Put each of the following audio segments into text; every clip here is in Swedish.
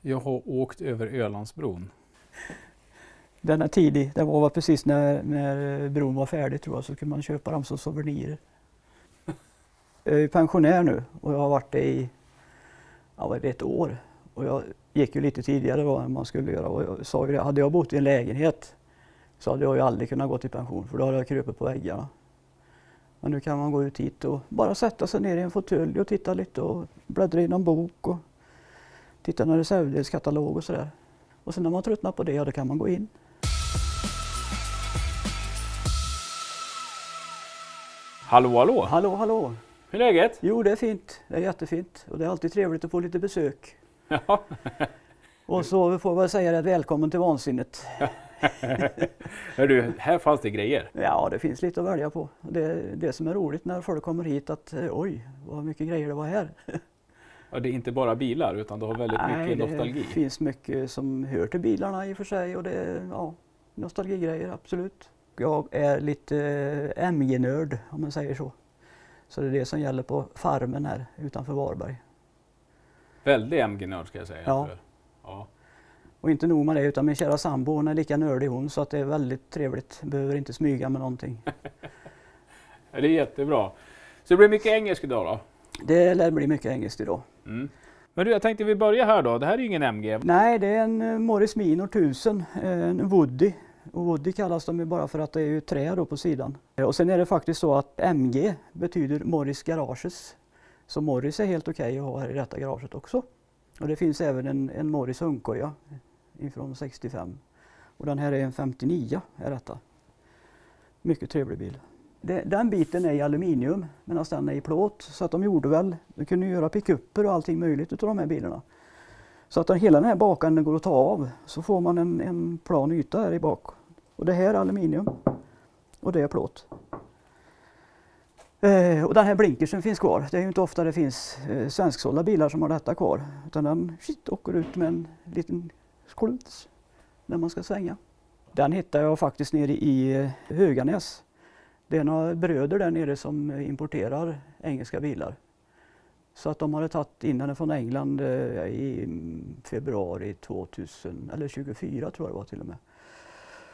Jag har åkt över Ölandsbron. Den är tidig. Det var precis när bron var färdig tror jag, så kunde man köpa dem som souvenirer. Jag är pensionär nu och jag har varit det i ett år. Och jag gick ju lite tidigare då än man skulle göra. Och jag sa ju det, hade jag bott i en lägenhet så hade jag ju aldrig kunnat gå i pension, för då hade jag krupit på väggarna. Men nu kan man gå ut hit och bara sätta sig ner i en fåtölj och titta lite och bläddra i någon bok och titta i en reservdelskatalog och sådär. Och sen när man tröttnar på det, då kan man gå in. Hallå, hallå! Hallå, hallå! Hur är läget? Jo, det är fint. Det är jättefint. Och det är alltid trevligt att få lite besök. Ja. Och så får jag väl säga det, välkommen till vansinnet. Hör du, här fanns det grejer. Ja, det finns lite att välja på. Det är det som är roligt när folk kommer hit, att oj, vad mycket grejer det var här. Ja, det är inte bara bilar utan det har väldigt mycket nostalgi. Det finns mycket som hör till bilarna i och för sig, och det är nostalgigrejer, absolut. Jag är lite MG-nörd om man säger så. Så det är det som gäller på farmen här utanför Varberg. Väldigt MG-nörd ska jag säga. Ja. Ja. Och inte nog med det, utan min kära sambo, hon är lika nördig hon, så att det är väldigt trevligt. Behöver inte smyga med någonting. Det är jättebra. Så det blir mycket engelsk idag då? Det lär bli mycket engelskt idag. Mm. Men du, jag tänkte vi börjar här då. Det här är ju ingen MG. Nej, det är en Morris Minor 1000, en Woody. Och Woody kallas de ju bara för att det är ju trä då på sidan. Och sen är det faktiskt så att MG betyder Morris Garages. Så Morris är helt okej att ha här i detta garaget också. Och det finns även en Morris Hunkoja ifrån 65. Och den här är en 59 är detta. Mycket trevlig bil. Den biten är i aluminium medan den är i plåt. Så att de gjorde väl, de kunde göra pick-upper och allting möjligt utav de här bilarna. Så att hela den här bakan går att ta av, så får man en plan yta här i bak. Och det här är aluminium och det är plåt. Och den här blinkersen finns kvar. Det är ju inte ofta det finns svensksålda bilar som har detta kvar. Utan den åker ut med en liten skluts när man ska svänga. Den hittar jag faktiskt nere i Höganäs. Det är några bröder där nere som importerar engelska bilar. Så att de hade tagit in den från England i februari 2000, eller 24 tror jag det var till och med.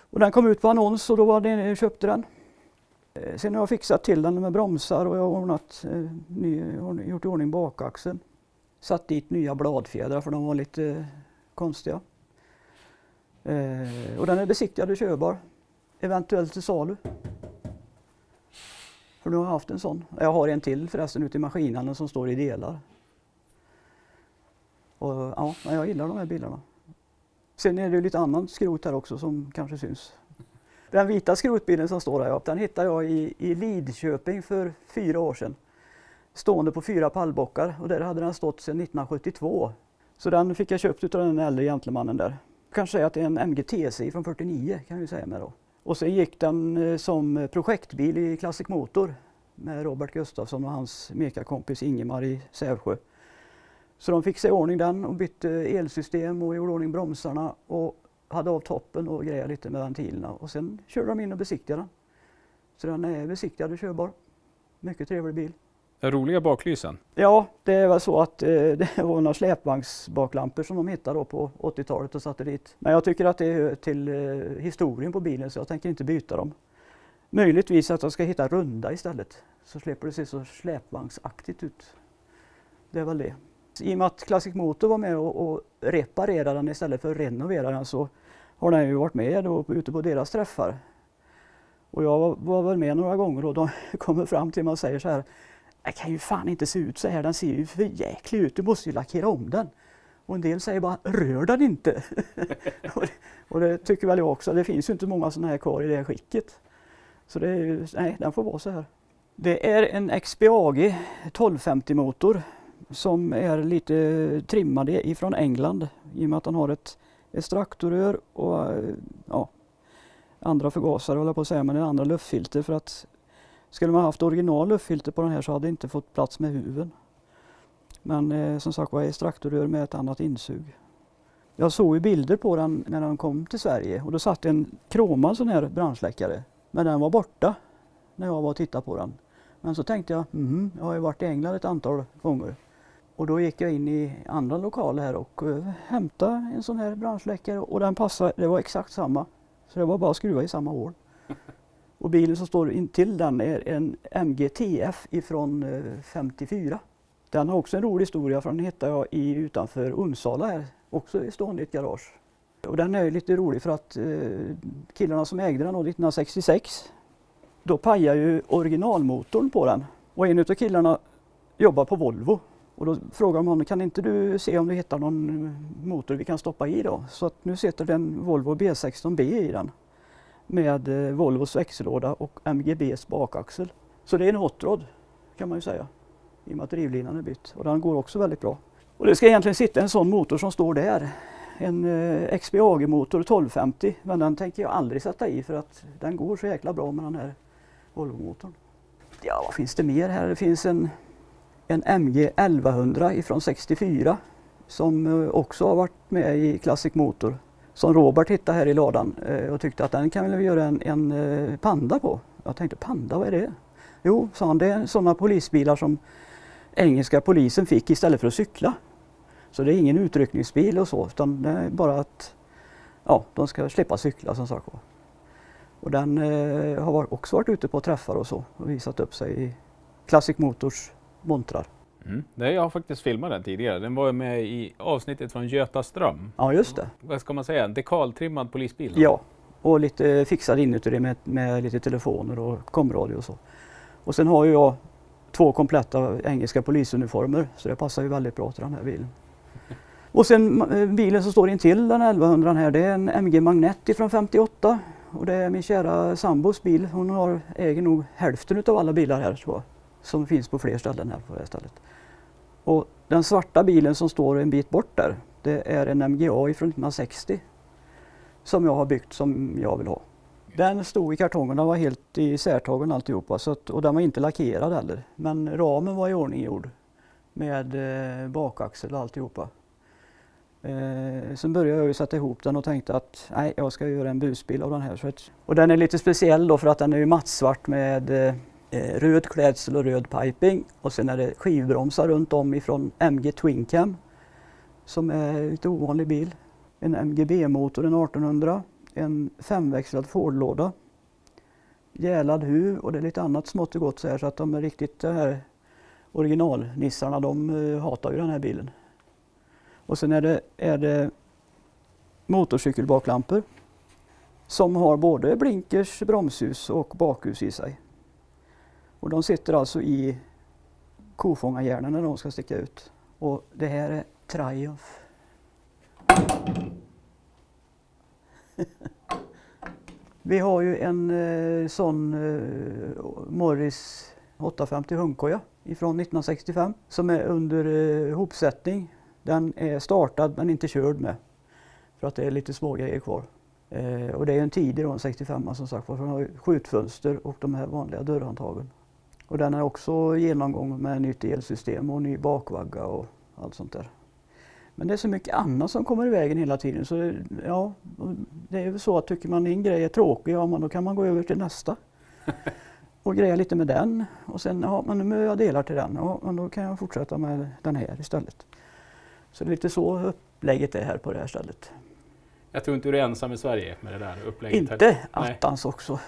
Och den kom ut på annons och då var det, köpte den. Sen har jag fixat till den med bromsar och jag har gjort i ordning bakaxeln. Satt dit nya bladfjädrar för de var lite konstiga. Och den är besiktigad och körbar. Eventuellt till salu. För nu har jag haft en sån. Jag har en till förresten ute i maskinhallen som står i delar. Och ja, jag gillar de här bilarna. Sen är det ju lite annan skrot här också som kanske syns. Den vita skrotbilen som står här, den hittade jag i Lidköping för 4 år sedan. Stående på 4 pallbockar, och där hade den stått sedan 1972. Så den fick jag köpt av den äldre gentlemannen där. Kanske säga att det är en MG-TC från 49 kan vi säga med då. Och sen gick den som projektbil i Classic Motor med Robert Gustafsson och hans mekakompis Ingemar i Sävsjö. Så de fick sig i ordning den och bytte elsystem och gjorde ordning bromsarna och hade av toppen och grejade lite med ventilerna. Och sen körde de in och besiktigade den. Så den är besiktigad och körbar. Mycket trevlig bil. Roliga baklysen. Ja, det är väl så att det var några släpvagnsbaklampor som de hittade då på 80-talet och satte dit. Men jag tycker att det hör till historien på bilen, så jag tänker inte byta dem. Möjligtvis att jag ska hitta runda istället, så slipper det se så släpvagnsaktigt ut. Det är väl det. I och med att Classic Motor var med och reparerade den istället för att renovera den, så har den ju varit med då ute på deras träffar. Och jag var väl med några gånger och de kommer fram till mig och säger så här: det kan ju fan inte se ut så här, den ser ju för jäklig ut, du måste ju lackera om den. Och en del säger bara, rör den inte. och det tycker väl jag också, det finns ju inte många sådana här kvar i det här skicket. Så det är ju, nej, den får vara så här. Det är en XPAG 1250 motor som är lite trimmad ifrån England, i och med att den har ett extraktorrör och andra förgasare, håller på att säga, men en andra luftfilter, för att skulle man haft original luftfilter på den här så hade det inte fått plats med huven. Men som sagt var, extraktorrör med ett annat insug. Jag såg ju bilder på den när den kom till Sverige och då satt en kromad sån här brandsläckare. Men den var borta när jag var och tittade på den. Men så tänkte jag, jag har ju varit i England ett antal gånger. Och då gick jag in i andra lokaler här och hämtade en sån här brandsläckare och den passade, det var exakt samma. Så det var bara att skruva i samma hål. Och bilen som står intill den är en MG TF ifrån 54. Den har också en rolig historia, för den hittade jag utanför Onsala här, också stående i ett garage. Och den är lite rolig för att killarna som ägde den 1966, då pajade ju originalmotorn på den. Och en av killarna jobbar på Volvo. Och då frågade de honom, kan inte du se om du hittar någon motor vi kan stoppa i då? Så att nu sitter det en Volvo B16B i den. Med Volvos växellåda och MGBs bakaxel. Så det är en hot rod kan man ju säga. I och med att drivlinan är bytt. Och den går också väldigt bra. Och det ska egentligen sitta en sån motor som står där. En XPAG-motor 1250. Men den tänker jag aldrig sätta i för att den går så jäkla bra med den här Volvo-motorn. Ja, vad finns det mer här? Det finns en MG 1100 ifrån 64. Som också har varit med i Classic Motor. Som Robert hittade här i ladan och tyckte att den kan vi göra en Panda på. Jag tänkte, Panda, vad är det? Jo, sa han, det är sådana polisbilar som engelska polisen fick istället för att cykla. Så det är ingen utryckningsbil och så, utan det är bara att de ska slippa cykla som sagt. Och den har också varit ute på träffar och så och visat upp sig i Classic Motors montrar. Jag har faktiskt filmat den tidigare. Den var med i avsnittet från Götaström. Ja, just det. Vad ska man säga? En dekaltrimmad polisbil? Ja, och lite fixad inuti det med lite telefoner och komradio och så. Och sen har ju jag 2 kompletta engelska polisuniformer, så det passar ju väldigt bra till den här bilen. Och sen bilen som står intill den 1100 här, det är en MG Magnet från 58. Och det är min kära sambos bil. Hon äger nog hälften av alla bilar här, tror jag, som finns på fler ställen här på det här stället. Och den svarta bilen som står en bit bort där, det är en MGA från 1960 som jag har byggt som jag vill ha. Den stod i kartongen, den var helt i särtagen alltihopa, och den var inte lackerad heller. Men ramen var i ordning gjord med bakaxel och alltihopa. Sen började jag ju sätta ihop den och tänkte att jag ska göra en busbil av den här. Och den är lite speciell då för att den är ju mattsvart med röd klädsel och röd piping. Och sen är det skivbromsar runt om ifrån MG Twin Cam som är en lite ovanlig bil. En MGB-motor, en 1800, en 5-växlad Ford-låda, gälad huv och det är lite annat smått och gott så här, så att de är riktigt, de här originalnissarna, de hatar ju den här bilen. Och sen är det motorcykelbaklampor som har både blinkers, bromsljus och bakhus i sig. Och de sitter alltså i kofångarhjärnan när de ska sticka ut. Och det här är Triumph. Vi har ju en sån Morris 850 hundkoja ifrån 1965 som är under hopsättning. Den är startad men inte körd med för att det är lite små grejer kvar. Och det är en tidig då, en 65 som sagt, för den har ju skjutfönster och de här vanliga dörrhandtagen. Och den är också genomgång med nytt elsystem och ny bakvagga och allt sånt där. Men det är så mycket annat som kommer i vägen hela tiden, så ja, det är ju så att tycker man en grej är tråkig, då kan man gå över till nästa. Och greja lite med den och sen, men nu jag delar till den, men då kan jag fortsätta med den här istället. Så det är lite så upplägget är här på det här stället. Jag tror inte du är ensam i Sverige med det där upplägget. Inte attans också.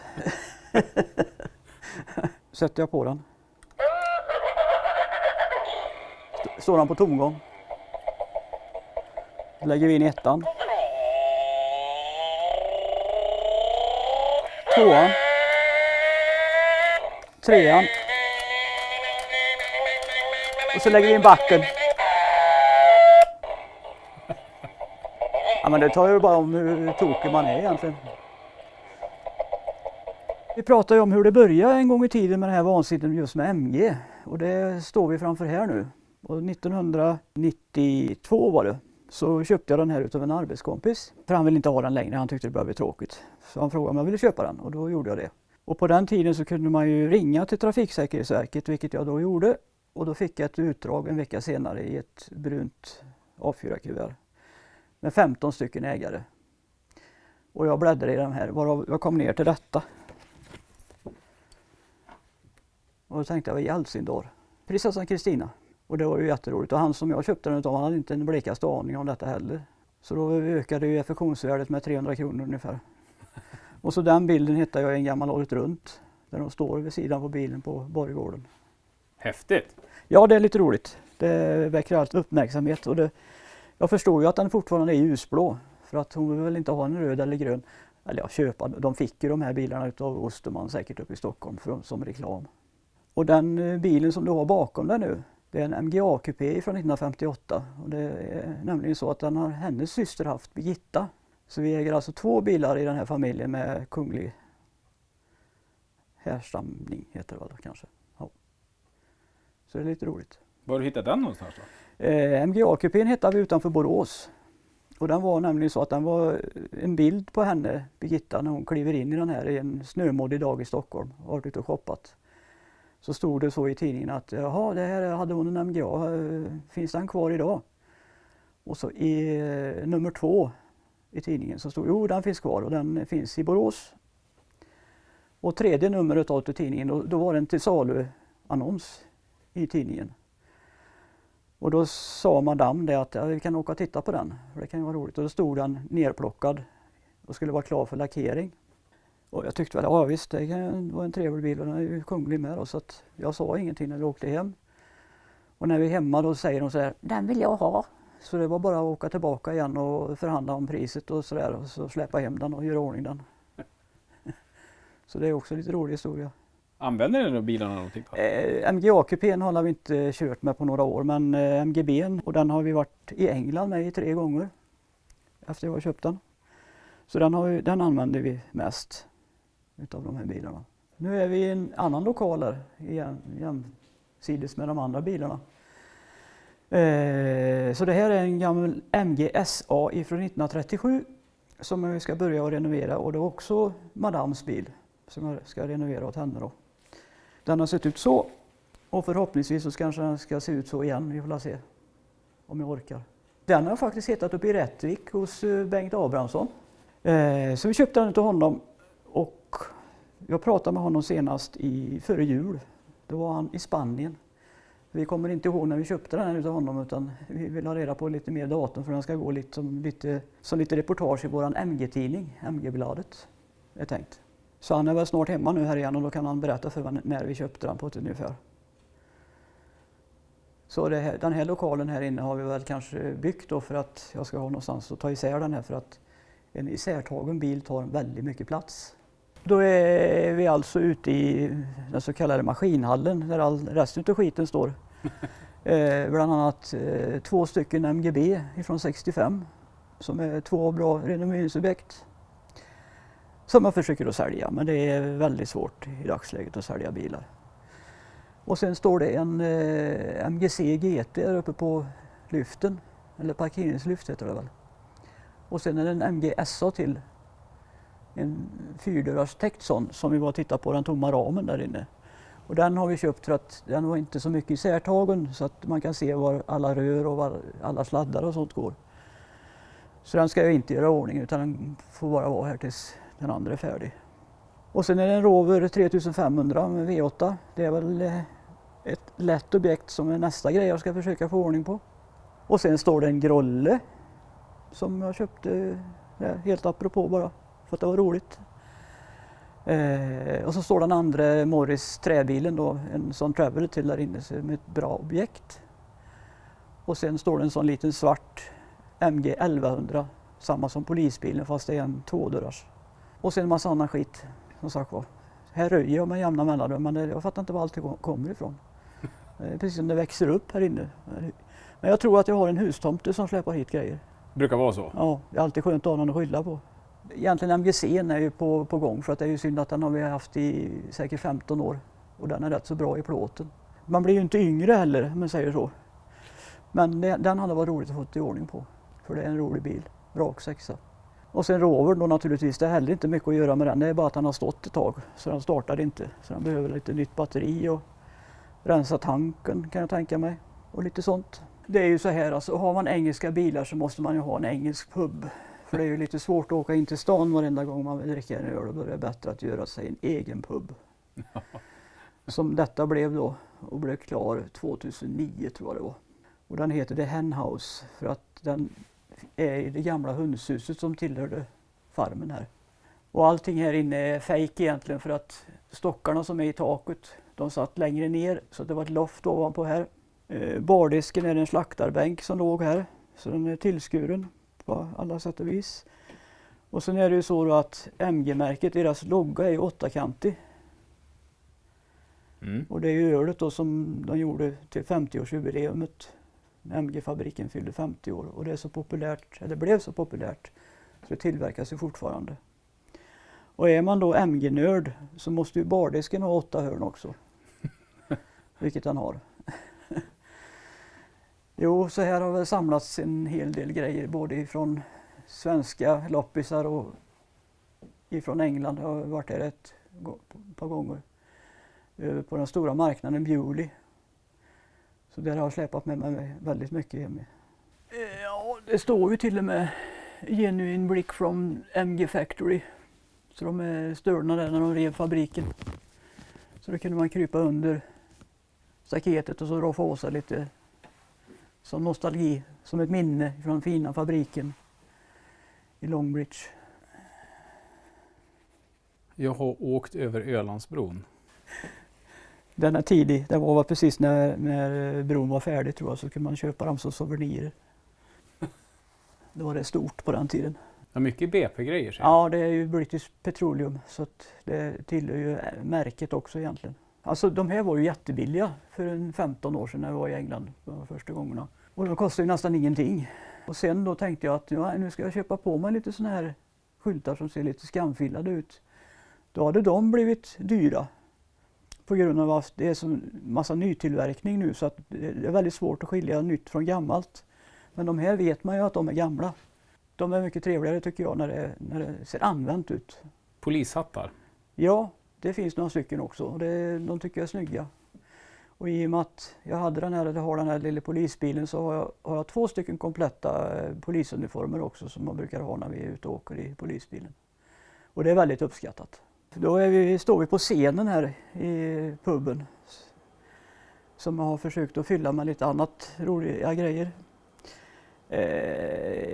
Sätter jag på den. Står den på tomgång. Lägger vi in ettan. Tvåan. Trean. Och så lägger vi in backen. Ja, men det tar ju bara om hur tokig man är egentligen. Vi pratar ju om hur det började en gång i tiden med det här vansinnet just med MG. Och det står vi framför här nu. Och 1992 var det. Så köpte jag den här utav en arbetskompis. För han ville inte ha den längre, han tyckte det började bli tråkigt. Så han frågade om jag ville köpa den och då gjorde jag det. Och på den tiden så kunde man ju ringa till Trafiksäkerhetsverket, vilket jag då gjorde. Och då fick jag ett utdrag en vecka senare i ett brunt A4-kuvert. Med 15 stycken ägare. Och jag bläddrade i de här, varav jag kom ner till detta. Och då tänkte jag, vad i all sin dar? Prinsessan Kristina. Och det var ju jätteroligt. Och han som jag köpte den utav, han hade inte en blekaste aning om detta heller. Så då ökade ju affektionsvärdet med 300 kronor ungefär. Och så den bilden hittade jag i en gammal året runt. Där de står vid sidan på bilen på Borggården. Häftigt! Ja, det är lite roligt. Det väcker alltid uppmärksamhet. Och jag förstår ju att den fortfarande är ljusblå. För att hon vill väl inte ha en röd eller grön. Eller ja, köpa. De fick ju de här bilarna utav Osterman säkert uppe i Stockholm som reklam. Och den bilen som du har bakom dig nu, det är en MGA-kupé från 1958. Och det är nämligen så att den har hennes syster haft, Birgitta. Så vi äger alltså 2 bilar i den här familjen med kunglig härstamning, heter det väl kanske. Ja. Så det är lite roligt. Var har du hittat den någonstans då? MGA-kupén hittade vi utanför Borås. Och den var nämligen så att den var en bild på henne, Birgitta, när hon kliver in i den här i en snömoddig dag i Stockholm och varit ute och shoppat. Så stod det så i tidningen att jaha, det här hade hon en MGA, finns den kvar idag? Och så i nummer 2 i tidningen så stod jo, den finns kvar och den finns i Borås. Och 3:e numret av tidningen, då var det en till salu annons i tidningen. Och då sa madame det att vi kan åka och titta på den, för det kan ju vara roligt. Och då stod den nerplockad och skulle vara klar för lackering. Och jag tyckte väl, ja visst, det var en trevlig bil och den är ju kunglig med då, så att jag sa ingenting när vi åkte hem. Och när vi är hemma då säger de så här, den vill jag ha. Så det var bara att åka tillbaka igen och förhandla om priset och så där och så släppa hem den och göra ordning den. Så det är också lite rolig historia. Använder ni de bilarna någonting? MGA-kupén har vi inte kört med på några år, men MGB:n, och den har vi varit i England med i 3 gånger efter jag har köpt den. Så den använder vi mest utav de här bilarna. Nu är vi i en annan lokal här jämsides med de andra bilarna. Så det här är en gammal MGSA ifrån 1937 som vi ska börja att renovera, och det är också madams bil som jag ska renovera åt henne då. Den har sett ut så, och förhoppningsvis så kanske den ska se ut så igen, vi får se om jag orkar. Den har faktiskt hittat upp i Rättvik hos Bengt Abrahamsson. Så vi köpte den till honom, och jag pratade med honom senast före jul. Då var han i Spanien. Vi kommer inte ihåg när vi köpte den här utav honom, utan vi vill ha reda på lite mer datum, för den ska gå som lite reportage i våran MG-tidning, MG-bladet är tänkt. Så han är väl snart hemma nu här igen, och då kan han berätta för när vi köpte den på ett ungefär. Så den här lokalen här inne har vi väl kanske byggt då för att jag ska ha någonstans att ta isär den här, för att en isärtagen bil tar väldigt mycket plats. Då är vi alltså ute i den så kallade maskinhallen där all resten av skiten står. Bland annat 2 stycken MGB ifrån 65 som är 2 bra renoveringsobjekt. Som jag försöker att sälja, men det är väldigt svårt i dagsläget att sälja bilar. Och sen står det en MGC GT där uppe på lyften, eller parkeringslyft heter det väl. Och sen är det en MGSA till, en 4-dörrars täckt sån som vi var och tittade på den tomma ramen där inne. Och den har vi köpt för att den var inte så mycket isärtagen, så att man kan se var alla rör och var alla sladdar och sånt går. Så den ska jag inte göra i ordning, utan den får bara vara här tills den andra är färdig. Och sen är det en Rover 3500 med V8. Det är väl ett lätt objekt som är nästa grej jag ska försöka få ordning på. Och sen står det en Grolle som jag köpte helt apropå bara för att det var roligt. Och så står den andra Morris träbilen då, en sån Traveler till där inne med ett bra objekt. Och sen står det en sån liten svart MG 1100, samma som polisbilen fast det är en 2-dörrars. Och sen en massa annan skit, som sagt var. Här röjer jag med jämna mellanrum, men jag fattar inte var allt kommer ifrån. Precis som det växer upp här inne. Men jag tror att jag har en hustomte som släpper hit grejer. Brukar vara så? Ja, det är alltid skönt att ha någon att skylla på. Egentligen MGC:n är ju på gång, för att det är ju synd att den har vi haft i säkert 15 år. Och den är rätt så bra i plåten. Man blir ju inte yngre heller, om man säger så. Men den hade varit roligt att få i ordning på. För det är en rolig bil. Rak 6. Och sen Rover då naturligtvis, det är heller inte mycket att göra med den. Det är bara att den har stått ett tag, så den startar inte. Så den behöver lite nytt batteri och rensa tanken kan jag tänka mig. Och lite sånt. Det är ju så här, alltså, har man engelska bilar så måste man ju ha en engelsk pub. För det är ju lite svårt att åka in till stan varenda gång man vill dricka en öl. Då är det bättre att göra sig en egen pub. Som detta blev då. och blev klar 2009 tror jag det var. Och den heter The Hen House för att den är i det gamla hönshuset som tillhörde farmen här. Och allting här inne är fake egentligen för att stockarna som är i taket, de satt längre ner så det var ett loft ovanpå här. Bardisken är en slaktarbänk som låg här, så den är tillskuren på alla sätt och vis. Och sen är det ju så då att MG-märket, deras logga är 8-kantig. Och det är ju ölet då som de gjorde till 50-årsjubileumet. MG-fabriken fyllde 50 år och det är så populärt, eller blev så populärt, så det tillverkas ju fortfarande. Och är man då MG-nörd så måste ju bardisken ha 8 hörn också. Vilket han har. Jo, så här har väl samlats en hel del grejer både ifrån svenska loppisar och ifrån England. Jag har varit där ett par gånger. På den stora marknaden Bewley. Så där har jag släpat med mig väldigt mycket hem. Ja, det står ju till och med Genuine Brick from MG Factory. Så de är störna där när de rev fabriken. Så då kunde man krypa under staketet och så roffa åt sig lite som nostalgi, som ett minne från fina fabriken i Longbridge. Jag har åkt över Ölandsbron. Den är tidig, det var precis när bron var färdig tror jag, så kunde man köpa dem som souvenirer. Det var det stort på den tiden. Ja, mycket BP-grejer. Ja, det är ju British Petroleum så att det tillhör ju märket också egentligen. Alltså de här var ju jättebilliga för en 15 år sedan när jag var i England de första gångerna. Och de kostade ju nästan ingenting. Och sen då tänkte jag att ja, nu ska jag köpa på mig lite såna här skyltar som ser lite skamfilade ut. Då hade de blivit dyra. På grund av att det är så massa nytillverkning nu så att det är väldigt svårt att skilja nytt från gammalt. Men de här vet man ju att de är gamla. De är mycket trevligare tycker jag när det ser använt ut. Polishattar? Ja, det finns några stycken också och de tycker jag är snygga. Och i och med att jag har den här lilla polisbilen så har jag 2 stycken kompletta polisuniformer också som man brukar ha när vi är ute och åker i polisbilen. Och det är väldigt uppskattat. Då står vi på scenen här i puben som jag har försökt att fylla med lite annat roliga grejer.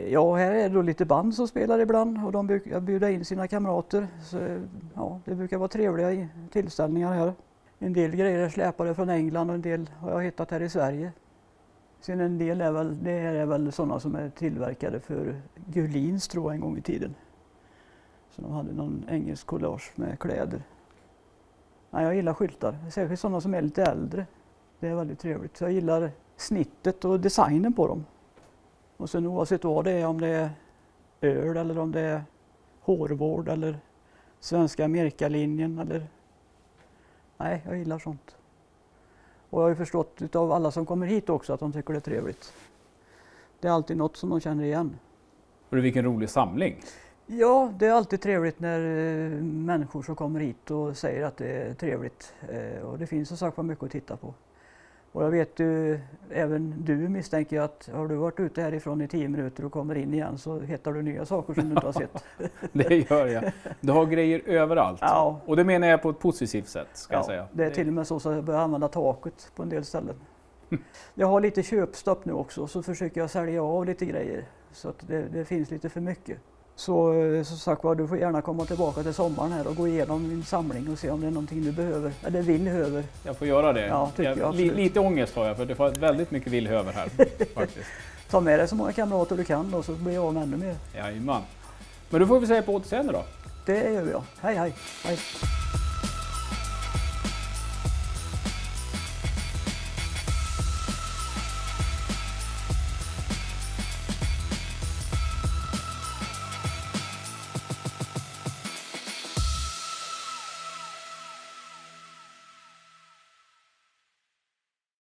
Ja, här är då lite band som spelar ibland och de brukar bjuda in sina kamrater. Så, ja, det brukar vara trevliga tillställningar här. En del grejer är släpade från England och en del har jag hittat här i Sverige. Sen en del är väl sådana som är tillverkade för Gullins tror jag en gång i tiden. Så de hade någon engelsk collage med kläder. Nej, jag gillar skyltar, särskilt sådana som är lite äldre. Det är väldigt trevligt. Så jag gillar snittet och designen på dem. Och sen oavsett vad det är, om det är öl eller om det är hårvård eller svenska Amerikalinjen eller... Nej, jag gillar sånt. Och jag har ju förstått av alla som kommer hit också att de tycker det är trevligt. Det är alltid något som de känner igen. Och vilken rolig samling! Ja, det är alltid trevligt när människor som kommer hit och säger att det är trevligt. Och det finns så sagt mycket att titta på. Och jag vet ju, även du misstänker att har du varit ute härifrån i 10 minuter och kommer in igen så hittar du nya saker som du inte har sett. Det gör jag. Du har grejer överallt. Ja. Och det menar jag på ett positivt sätt ska jag säga. Det är till och med så att jag börjar använda taket på en del ställen. Jag har lite köpstopp nu också så försöker jag sälja av lite grejer. Så att det finns lite för mycket. Så som sagt var, du får gärna komma tillbaka till sommaren här och gå igenom min samling och se om det är någonting du behöver, eller vill höver. Jag får göra det. Ja, jag lite ångest har jag för det får väldigt mycket villhöver här faktiskt. Ta med dig så många kamrater du kan då så blir jag av med ännu mer. Jajamän. Men då får vi säga på återseende då. Det gör jag. Hej hej. Hej.